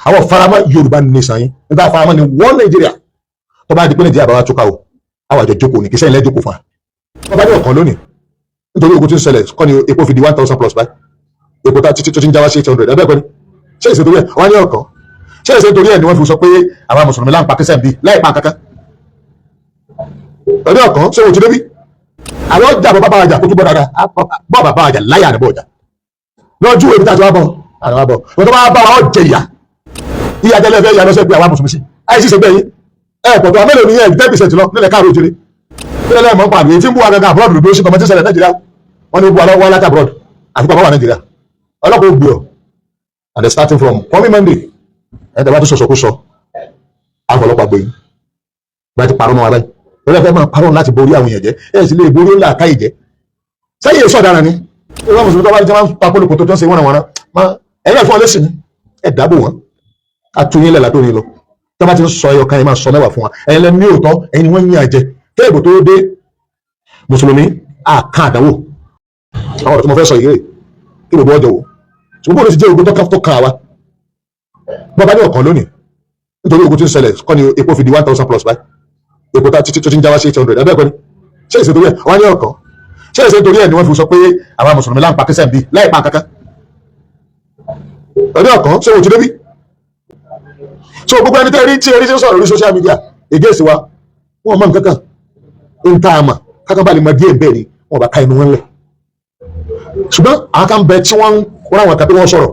àwọn faramọ́ Yorùbá nation yín nígbà faramọ́ ni wọ́n Nàìjíríà tó bá di pé Nàìjíríà bá wá túká o àwọn àjọ jókòó ní kí sẹ́yìn lẹ́jọ́kòó fún wa wọ́n bá ní ọ̀kan lónìí nítorí ogun tí ń ṣẹlẹ̀ kọ́ ni epo fi di 1000 plus báyìí epo tá títí tó ti ń já wá sí 800 ẹgbẹ́ pẹ́ni ṣé ìṣe torí ẹ̀ wọ́n ní ọ̀kan ṣé ìṣe torí ẹ̀ ni wọ́n fi sọ pé àwọn mùsùlùmí láǹpa kí sẹ́yìn bí láì pa kankan ọdún ọ̀kan ṣé wọ́n ti débi àwọn ọjà bọ́ bàbá àjà kó túbọ̀ dáadáa bọ́ bàbá àjà láyà àdàbọ̀ ọjà lọ́jú èmi tá a ti wá bọ̀ àwọn àbọ̀ wọ́n tó bá bá wa jẹ ìyá tẹ́lẹ̀ fẹ́ yà lọ́sẹ̀ pé àwọn mùsùlùmí sí àìsí ṣe gbẹ̀yìn pọ̀ tó àmẹ́lò ní 10% lọ nílẹ̀ káàró òjòrè nílẹ̀ mọ́ pàdé tí ń bú wa gangan abroad ló ṣe kọmọtí ṣẹlẹ̀ Nàìjíríà wọ́n ní bú wa lọ́wọ́ láti abroad àti pàpà wà Nàìjíríà ọlọ́pàá ó gbé ọ and they starting from coming Monday ẹ̀ẹ́dẹ̀ bá tó sọ̀sọ̀ kó sọ àfọlọ́pàá gbé yín bá ti parọ́ mọ́ wa báyìí lọ́lẹ́ fẹ́ máa parọ́ láti borí àwọn èèyàn jẹ́ ẹ̀ sì lè borí ńlá káyì jẹ́ sẹ́yìn èso ọ̀daràn ni ìwọ́n mùsùlùmí tó bá ti máa ń pa polówó tó tó ń ṣe wọ́n ẹ̀yìn fún ọ lẹ́sìn ẹ̀ dáàbò wọn àtúnyìn lẹ̀ látòrí lọ tí wọ́n bá ti ń sọ ẹyọ kan ẹ̀ máa sọ mẹ́wàá fún wa ẹ̀yin lẹ́nu ní òótọ́ ẹ̀yin ni wọ́n ń yín àjẹ kéèbù tó dé mùsùlùmí àkàn àdánwò àwọn ọ̀rọ̀ tí mo fẹ́ sọ yìí rè kí gbogbo ọjọ́ wò ṣùgbọ́n bó ti jẹ́ ogun tó kàn wá bọ́ bá ní ọ̀kan lónìí nítorí ogun tí ń ṣẹlẹ̀ kọ́ ni epo fi di 1000 plus báyìí epo tá títí tó ti ń já wá sí 800 ẹgbẹ́ pẹ́ni ṣé ìṣe torí ẹ̀ wọ́n ní ọ̀kan ṣé ìṣe torí ẹ̀ ni wọ́n fi sọ pé àwọn mùsùlùmí láǹpa kí sẹ́yìn bí láì pa kankan ọdún ọ̀kan ṣé wọ́n ti débi so gbogbo ẹni tẹ́ rí tí erí tí ń sọ̀rọ̀ lórí social media against wa wọ́n mọ̀ nǹkan kan ń ta àmà kákan bá lè mọ díẹ̀ bẹ́ẹ̀ ni wọ́n bá ká inú wọn lẹ̀ ṣùgbọ́n àwọn kan bẹ tí wọ́n ń kóra wọn kàpé wọ́n sọ̀rọ̀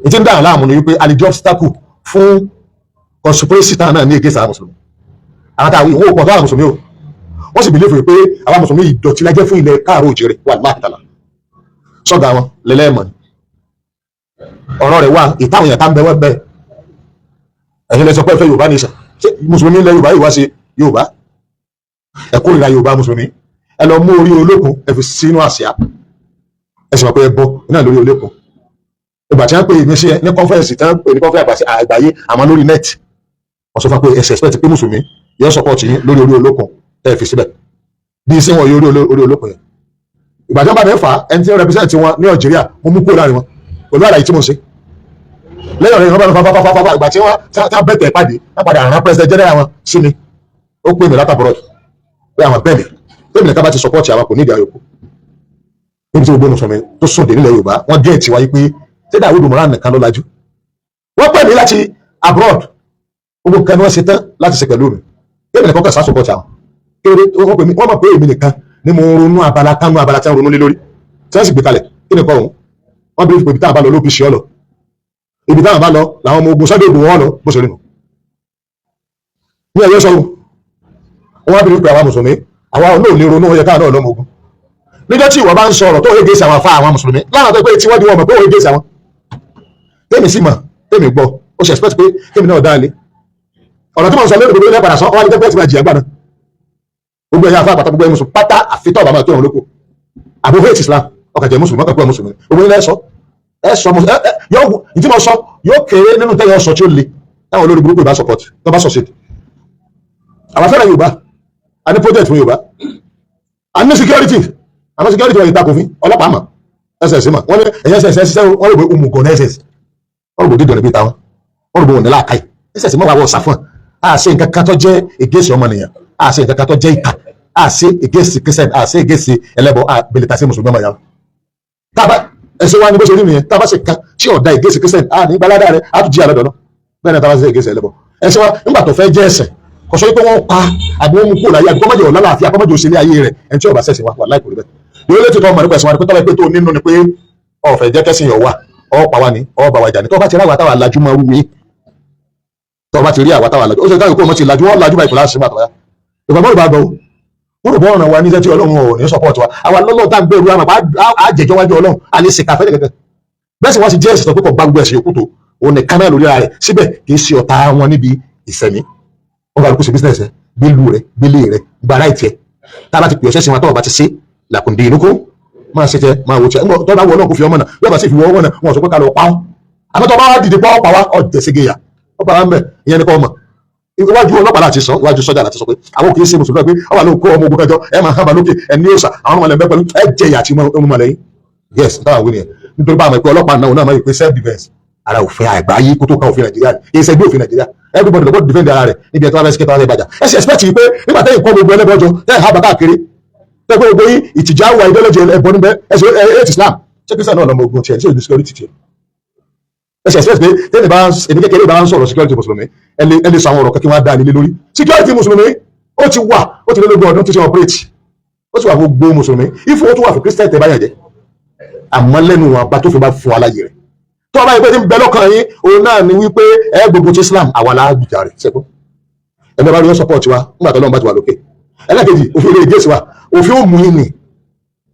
ètí ń dà láàmú ni wípé àlejò obstacle fún conspiracy táwọn náà ní against àwọn mùsùlùmí àwọn táwọn ìwọ̀n òpó àwọn mùsùlùmí o wọ́n sì believe pé àwọn mùsùlùmí ìdọ̀tí lájẹ́ fún ilẹ̀ káàró òjèrè wà láàtàlà sọ́gà wọn lẹ́lẹ́mọ̀ ọ̀rọ̀ rẹ̀ wà ìtàwọn èèyàn tá ń bẹ wọ́n bẹ́ẹ̀ ẹ̀yin lẹ sọ pé ẹ fẹ́ Yorùbá nation ṣé mùsùlùmí ilẹ̀ Yorùbá Yorùbá ṣe Yorùbá ẹ kórìíra Yorùbá mùsùlùmí ẹ lọ mú orí olókun ẹ fi sínú àsíá ẹ sì mọ̀ pé ẹ bọ́ iná lórí olókun ìgbà tí wọ́n pè mí sí ní conference tí wọ́n pè ní conference àgbáyé àmọ́ lórí net wọ́n sọ fún pé ẹ expect pé mùsùlùmí yóò support yín lórí orí olókun ẹ fi síbẹ̀ bí iṣẹ́ wọn yóò orí olókun yẹn ìgbà tí wọ́n bá dẹ̀ fà ẹni tí wọ́n represent wọn ní Algeria mo mú kúrò láàrin wọn pẹ̀lú àlàyé tí mo ṣe lẹ́yìn ọ̀rẹ́ ìrànlọ́wọ́ fáfáfáfáfá ìgbà tí wọ́n tá bẹ̀tẹ̀ pàdé wọ́n padà rán president general wọn sí mi ó pè mí látàbọ̀rọ̀ pé àwọn bẹ́ẹ̀ ni nìkan bá ti support àwọn kò ní ìdí àyòkù níbi tí gbogbo mùsùlùmí tó sùn dé nílẹ̀ Yorùbá wọ́n gé ẹ̀tì wáyé pé tí Dáúdù Moran nìkan ló lajú wọ́n pè mí láti abroad gbogbo nǹkan ni wọ́n ṣe tán láti ṣe pẹ̀lú mi kébì nìkan kàn sá support àwọn kéré wọ́n mọ̀ pé èmi nìkan ni mo ronú abala kánú abala tí wọ́n ronú lé lórí tí wọ́n sì gbé kalẹ̀ kí nìkan òun wọ́n bí ibi táwọn bá lọ lóbi ṣe ọ lọ ibi táwọn bá lọ làwọn ọmọ ogun sábẹ́ ògùn wọn lọ bó ṣe rí nù ní ẹ̀yọ́ sọ́wọ́ wọ́n bí pé àwọn mùsùlùmí àwọn olóò lè ronú ó yẹ káà náà lọ́mọ ogun níjọ́ tí ìwọ bá ń sọ̀rọ̀ tó hégé sí àwọn afá àwọn mùsùlùmí láwọn tó pé tí wọ́n di wọn mọ̀ pé ó hégé sí àwọn tèmi sì mọ̀ tèmi gbọ́ ó ṣe expect pé tèmi náà dáa lé ọ̀rọ̀ tí mo sọ lórí gbogbo ilé padà sọ ọ́ wá ní tẹ́pẹ́ tí máa jìyà gbà náà gbogbo ẹ̀yà afá àpàtà gbogbo ẹ̀ mùsùlùmí pátá àfitọ́ ọ̀bà máa tó wọn lóko àbò hate Islam ọkà jẹ́ mùsùlùmí ọkà pẹ́ mùsùlùmí gbogbo ilé ẹ̀sọ́ ìtí mo sọ yóò kéré nínú tẹ́yọ̀ ọ̀sọ̀ tí ó le táwọn olórí burúkú ìbá support tó bá succeed àwọn fẹ́ràn Yorùbá a ní project fún Yorùbá a ní security àwọn security wọn ìtakò fún ọlọ́pàá mọ̀ ss mọ̀ wọ́n ní ẹ̀yẹ́ ss ṣiṣẹ́ wọ́n rò pé òmùgọ̀ ní ss wọ́n rò pé dídọ̀ níbi ìtàwọn wọ́n rò pé òun ní láàkáì ss mọ̀ wà wọ́n sàfún à ṣe nǹkan kan tó jẹ́ ègèsì ọmọnìyàn à ṣe nǹkan kan tó jẹ́ ìkà à ṣe ègèsì Christian à ṣe ègèsì ẹlẹ́bọ à bèlè tàṣí mùsùlùmí ọmọ yàrá tábà ẹsẹ̀ wa ni bó ṣe rí nìyẹn tábà ṣe kan tí ọ̀dà ègèsì Christian à ní gbalada rẹ̀ à tún jí àlọ́dọ̀ náà bẹ́ẹ̀ ni tábà ṣe ègèsì ẹlẹ́bọ ẹsẹ̀ wa nígbà tó fẹ́ jẹ́ ẹsẹ̀ kò sọ pé wọ́n pa àbí wọ́n mú kó láyé àbí kọ́mọ́jọ ọ̀làlàáfíà kọ́mọ́jọ òṣèlú ayé rẹ̀ ẹni tí ọba ṣẹ̀ṣẹ̀ wa wà láìpẹ́ rẹ̀ yóò lè tuntun ọmọ nípa ẹ̀sìn wa ni pé tọ́lá pé tó nínú ni pé ọ̀fẹ́ jẹ́ kẹ́sìn yọ̀ wá ọ̀pá wa ni ọ̀bà wa jà ní tọ́ba ti rí àwọn àtàwọn alájú máa rúwe tọ́ba ti rí àwọn àtàwọn alájú ó ṣe káyọ̀ kó o mọ̀ ti lajú wọ́n lajú báyìí pẹ̀lú àṣìṣe àtọ́yá ìfọ̀mọ́ ìbá gbọ́ wọ́n rò bọ́ ọ̀ràn wa níṣẹ́ tí Ọlọ́run ò ní support wa àwa lọ́lọ́ tá ń gbèrú àmọ́ àjẹjọ́ wájú Ọlọ́run a lè ṣèkà fẹ́lẹ̀ kẹ̀kẹ́ bẹ́ẹ̀ sì wọ́n ti jẹ́ ẹ̀sìn tó pé kò gbá gbogbo ẹ̀sìn yòókù tó òun ní kámẹ́ lórí ara rẹ̀ síbẹ̀ kì í ṣe ọ̀tá wọn níbi ìsẹ̀mí wọ́n bá lóko ṣe business rẹ̀ gbélú rẹ̀ gbélé rẹ̀ gbàrà ìtẹ̀ tá a bá ti pè ọ̀ṣẹ́ sí wọn tó bá ti ṣe làkùndé inú kó máa ṣe tẹ máa wò tẹ tó bá wọ náà kó fi ọmọ náà yóò bá sì fi wọ ọmọ náà wọn sọ pé ká lọ pa ọ́ àmọ́ tó bá wá dìde pọ́ pa wá ọ̀jẹ̀ ségeya ó pa wá ń bẹ̀ ìyẹn ní kọ́ ọmọ iwájú ọlọ́pàá láti sọ iwájú sọ́jà láti sọ pé àwọn kì í ṣe mùsùlùmí pé ọwà ló kó ọmọ ogun kẹjọ ẹ máa hàn lókè ẹ ní òòsà àwọn ọmọ ẹlẹgbẹ́ pẹ̀lú ẹ jẹ ìyà tí ọmọ mọlẹ́yìn yes táwọn wí nìyẹn nítorí bá àmọ́ pé ọlọ́pàá náà máa yẹ pé self defence ara òfin àgbáyé kó tó ká òfin Nàìjíríà ni èsì ẹgbẹ́ òfin Nàìjíríà everybody ló gbọ́dọ̀ defend ara rẹ̀ níbi ẹ̀tọ́ abẹ́sí kẹta abẹ́ ìbàjá ẹ sì expect yìí pé nígbà tẹ́yìn kọ́ gbogbo ẹlẹ́bọ̀jọ tẹ́yìn ha bàtà kiri tẹ́yìn gbogbo yín ìtìjà wà ideology ẹ̀bọ níbẹ̀ ẹ̀sìn eight Islam ṣé Christian náà lọ́mọ ogun tiẹ̀ ṣé òbí security tiẹ̀ ẹ sì expect pé tẹ́yìn bá ẹni kékeré bá ń sọ̀rọ̀ security mùsùlùmí ẹ lè sọ àwọn ọ̀rọ̀ kẹ́kẹ́ wá dá nílé lórí security mùsùlùmí ó ti wà ó ti lé lógún ọdún tí ṣe operate ó ti wà fún gbogbo mùsùlùmí ifo ó tún wà fún Christian tẹ́ bá yàn jẹ́ àmọ́ lẹ́nu wọn bá tó fi bá fún aláyè rẹ̀ tó ọba ìpè tí ń bẹ lọ́kàn yín òun náà ni wípé ẹ gbogbo ti Islam àwa la gbìjà rẹ̀ sẹ́kọ́ ẹni bá rí wọn support wa nígbà tó lọ́n bá ti wà lókè ẹlẹ́kejì òfin ilé ìjẹ́sì wa òfin ó mú yín ni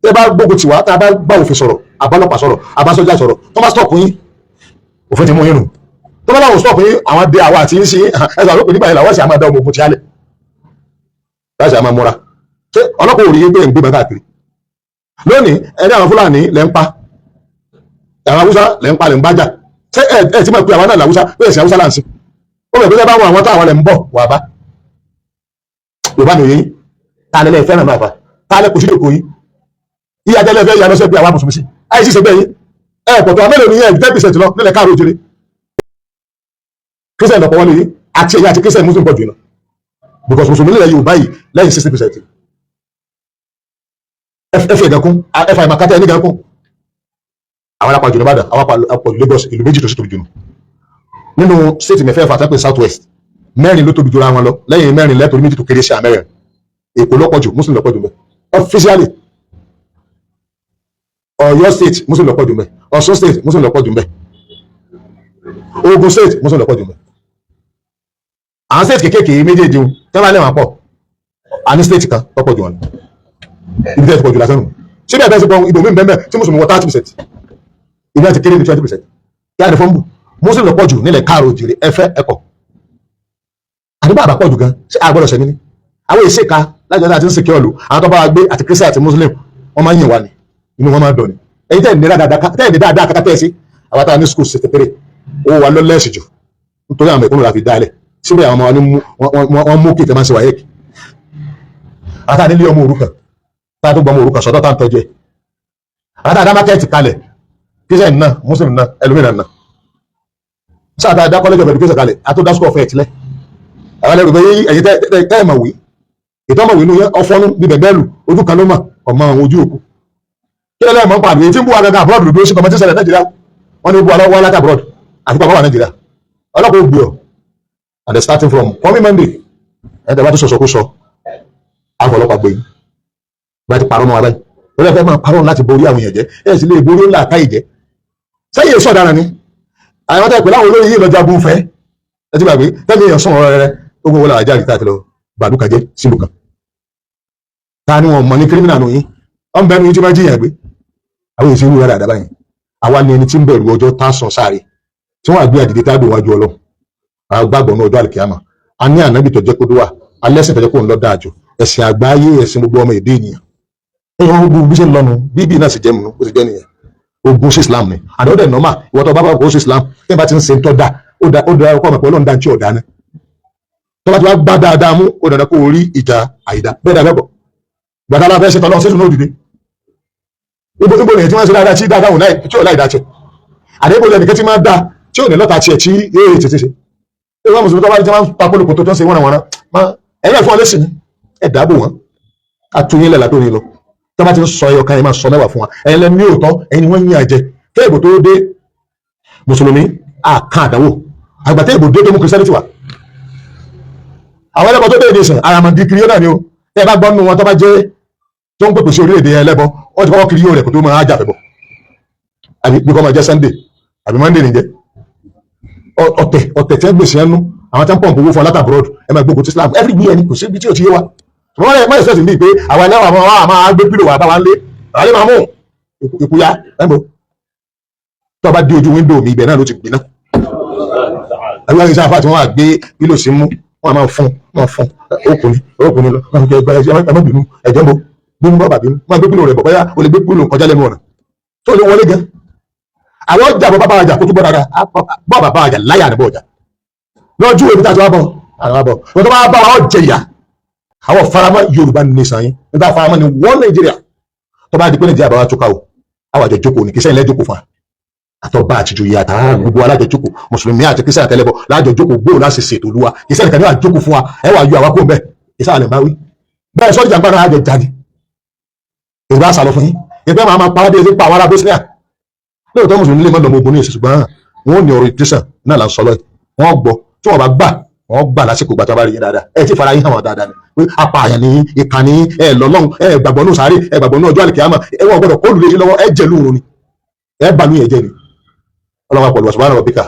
tẹ́ bá gbogbo tiwa tá a bá bá òfin sọ̀rọ̀ àbálọ́pàá sọ̀rọ̀ àbásọ́jà sọ̀rọ̀ tó bá stop yín òfin ti mú yín nù tó bá láwọn stop yín àwọn dé àwa àti yín sí ẹ̀sọ́ àlópin nígbà yẹn làwọn sì á máa dá ọmọ ogun ti alẹ̀ láti á máa múra ṣé ọlọ́pàá ò rí yín pé ń gbé bàtà kiri lónìí ẹni àwọn Fúlàní lẹ́ ń pa àwọn Haúsá lẹ́ ń pa lẹ́ ń bájà ṣé ẹ ti máa pe àwọn náà làwùsá pé ẹ̀sìn Haúsá là ń sìn ó bẹ̀ pé ṣé bá wọn àwọn táwọn lẹ́ ń bọ̀ wà bá Yorùbá nìyẹn ta lẹ́lẹ́ fẹ́ràn náà fa ta lẹ́ kò sí lóko yín iye ajẹ́lẹ́ fẹ́ yàrá sẹ́gbẹ́ àwọn mùsùlùmí sí àìsí ṣẹgbẹ́ yín pọ̀tọ́ àmẹ́lẹ̀ ní yẹn 10% lọ nílẹ̀ káàró òjèrè Christian lọ́pọ̀ wọlé yìí àti ẹ̀yà àti Christian Muslim pọ̀ jù náà because mùsùlùmí nílẹ̀ Yorùbá yìí lẹ́yìn 60% ẹfẹ ìgankún ẹfẹ àìmàkátà ẹni gankún àwọn alápàjù ní Ìbàdàn àwọn alápàjù Lagos ìlú méjì tó sì tóbi jù nínú state mẹ́fẹ̀ẹ̀fà àtàpé South West mẹ́rin ló tóbi jù ra wọn lọ lẹ́yìn mẹ́rin lẹ́tọ̀ọ́ méjì tó kéré sí àmẹ́rin Èkó lọ́pọ̀jù Muslim lọ́pọ̀jù mẹ́ officially Ọ̀yọ́ state Muslim lọ́pọ̀jù mẹ́ Ọ̀ṣun state Muslim lọ́pọ̀jù mẹ́ Ògùn state Muslim lọ́pọ̀jù mẹ́ àwọn state kékèké méjèèjì tẹ́lá lẹ́wọ̀n pọ̀ àní state kan lọ́pọ̀jù wọn ibi tẹ́ ti pọ̀jù lásán nù ṣé bí àtẹ́sí pọ̀ ìbò mí bẹ́ẹ̀ tí mùsùlùmí wọ 30% ibi àti kéré ní 20% kí á ní fọ́nbù mùsùlùmí lọ pọ̀jù nílẹ̀ káàró òjìrì ẹfẹ́ ẹ̀kọ́ àdúgbò àbá pọ̀jù gan ṣé àgbọ̀dọ̀ ṣẹ́mi ní àwọn èsì ká lájọ́ tí a ti ń sèké ọ̀lù àwọn tó bá wa gbé àti kírísítà àti mùsùlùmí wọ́n máa ń yìn wá ní inú wọn máa ń dọ̀ ni èyí tẹ́ ní dáadáa kátà tẹ́ sí àwọn táwọn ní skul ṣe tẹ́tẹ́rẹ́ owó wa lọ́lẹ́sì jù nítorí àwọn ìkúnnù la fi dálẹ̀ síbẹ̀ àwọn ọmọ wọn mú kí ìtẹ́ máa ń ṣe wáyé kì àtàwọn nílé ọmọ òrukàn táà tó gbọmọ orúkọ sọ́dọ̀ tá ń tọ́jú ẹ̀ àtàdá mákẹ́ẹ̀tì kalẹ̀ kíṣẹ́ náà Muslim náà ẹlòmínà náà sáàtà dá college of education kalẹ̀ àtó dá school of health lẹ́ àwọn ẹlẹ́gbẹ̀ ẹ̀yìn tẹ́ẹ̀mọ̀wé ìtọ́mọ̀wé ní ọfọ́nú bí bẹ̀bẹ́lù ojú kan ló mà ọmọ àwọn ojú òkú kí lẹ́lẹ́ mọ́ pàdé tí ń bú wa gẹ́gẹ́ abroad ló ṣe kọmọtí ṣẹlẹ̀ Nàìjíríà wọ́n ní bú wa lọ́wọ́ láti abroad àti pàpọ̀ wà Nàìjíríà ọlọ́pàá ó gbé ọ and starting from coming Monday ẹ̀ẹ́dẹ̀ bá tó sọ̀sọ̀ kó sọ àfọlọ́pàá gbé yín bá ti parọ́ mọ́ wa báyìí wọ́n lè fẹ́ máa parọ́ láti borí àwọn èèyàn jẹ́ ẹ̀ sì lè borí ńlá àkáyì jẹ́ sẹ́yìn èso ọ̀daràn ni àwọn tẹ́ pẹ̀lú àwọn olóyìn yìí lọ́jọ́ abúń fẹ́ ẹ ti gbàgbé tẹ́lẹ̀ èèyàn sọ̀rọ̀ rẹ̀ ogun wọlé àjáde tá a ti lọ bàdúkà jẹ́ sílùú kan ta ni wọn mọ̀ ní kírímìnà nù yín ọ̀n bẹ́ẹ̀ ni yín tí máa jiyàn gbé àwọn èsì ìwúrẹ́ rẹ̀ àdábáyìn àwa ni ẹni tí ń bẹ̀rù ọjọ́ tá a sọ sáré tí wọ́n àgbé àdìdé tá a dùn wájú ọlọ́ àgbàgbọ́ náà ọjọ́ àlìkíyàmà a ní ànábì tó jẹ́ kódó wà alẹ́sìn tó jẹ́ kó ń lọ dáa jù ẹ̀sìn àgbáyé ẹ̀sìn gbogbo ọmọ èdè ènìyàn ẹ̀yàn ogun bí ṣe ń lọ́nu bíbí náà sì jẹ́ mu ó sì jẹ́ nìyẹn ogun sí Islam ni àdéhùn nọ́mà ìwọ́n tó bá kó sí Islam tí wọ́n bá ti ń ṣe tó dá ó dá ọkọ̀ ọmọ pẹ̀lú ọ̀dà tí ò dáná tó bá ti wá gbá dáadáa mú ó dandan kó rí ìjà àìdá bẹ́ẹ̀ dàgbẹ́ bọ̀ gbàtà aláfẹ́ ṣe tọ́lọ́ sẹ́sùn náà dìde ibo nìyẹn tí wọ́n ṣe dáadáa tí dáadáa wò láì tí ò láì dá tiẹ̀ àdéhùn nìkan tí máa dá tí ò ní lọ́ta tiẹ̀ tí èè tètè ṣe ìwọ́n mùsùlùmí tó bá rí tí wọ́n pa pólòkò tó ń ṣe wọ́n ẹ̀yìn ẹ̀fọn lẹ́sìn ẹ̀dáàbò wọn àtúnyìn lẹ́la tó ní lọ tó bá ti ń sọ ẹyọ kan yẹn máa sọ mẹ́wàá fún wa ẹ̀yin lẹ́nu ní òótọ́ ẹ̀yin ni wọ́n ń yín àjẹ téèbù tó dé mùsùlùmí àkàn àdánwò àgbà téèbù dé tó mú kìrìsìtẹ́nì tiwa àwọn ẹlẹ́bọ tó dé èdè sàn àràmàdì kiri yóò náà ni o ẹ bá gbọ́ nínú wọn tó bá jẹ́ tó ń pèpè sí orílẹ̀-èdè ẹlẹ́bọ wọ́n ti kọ́kọ́ kiri yóò rẹ̀ kó tó máa jà fẹ́bọ̀ àbí bí kò máa jẹ́ Sunday àbí Monday nìjẹ́ ọ̀tẹ̀ tí wọ́n gbèsè ẹnu àwọn tí wọ́n pọ̀npọ̀ owó fún alátàbọ̀rọ̀dù ẹ máa gbógun ti Islam everywhere ni kò sí ibi tí ò ti yé wa wọ́n lè má ìṣẹ́sì bíi pé àwọn ẹlẹ́wọ̀n àwọn máa gbé pílò wà bá wa ń lé àwọn lè máa mú ìkúya ẹ̀mọ́ tó bá dé ojú wíńdò mi ibẹ̀ náà ló ti gbiná àwọn ẹ̀rọ ìṣàfà tí wọ́n á gbé pílò sí mú wọ́n máa fún okùnrin lọ ẹ̀mọ́ bínú ẹ̀jẹ̀ ń bo bínú bọ́ọ̀bà bínú wọ́n gbé pílò rẹ̀ bọ̀ bóyá o lè gbé pílò kọjá lẹ́nu ọ̀nà tó lè wọlé gan àwọn ọjà bọ́ bàbá àjà kó tó bọ́ dáadáa bọ́ bàbá àjà láyà àdàbọ̀ ọjà lọ́jú èmi tá a ti wá bọ̀ àwọn àbọ̀ wọ́n tó bá bá wa jẹ ìyà àwọn faramọ́ Yorùbá nation yín nígbà faramọ́ ni wọ́n Nàìjíríà tó bá di pé Nàìjíríà bá wa túká o àwọn àjọ jókòó ní kí sẹ́yìn lẹ́jọ́kòó fún wa àtọba àtijọ́yè àtàrà gbogbo alájọjókòó mùsùlùmí àti kristian àtẹlẹbọ lájọjókòó gbòò láti ṣètò olúwa kristian kan ní àjókòó fún wa ẹ wà yọ àwákò bẹ́ẹ̀ ìsáà lè bá wí bẹ́ẹ̀ sọ́ọ́ ìjàmbá náà àjọ jáde èrò àṣà lọ fún yín ìpẹ́ máa pa wádìí ẹgbẹ́ pa àwọn ará bosnia lóòótọ́ mùsùlùmí lè mọ́ lọ́mọ ogun ní ìṣẹ̀ṣù ṣùgbọ́n wọn ò ní ọ̀rọ̀ ìtẹ́sàn náà là ń sọ lọ́yìn wọ́n gbọ́ tí wọ́n bá gbà wọ́n gbà lásìkò gbàtà bá rí yín dáadáa ẹ ti fara yín hàn wọ́n dáadáa ni pé apààyàn ní ìkànnì ẹ lọ́lọ́run ẹ gbàgbọ́ ní sáré ẹ gbàgbọ́ ní ọjọ́ àlìkìyámà ẹ wọ́n gbọ́dọ̀ kóòlù léṣe lọ́wọ́ ẹ jẹ́ lóorun ni ẹ bá mi yẹn jẹ́ ni ọlọ́wọ́ pẹ̀lú ọ̀sùn bá rẹ̀ wọ́n bí ká.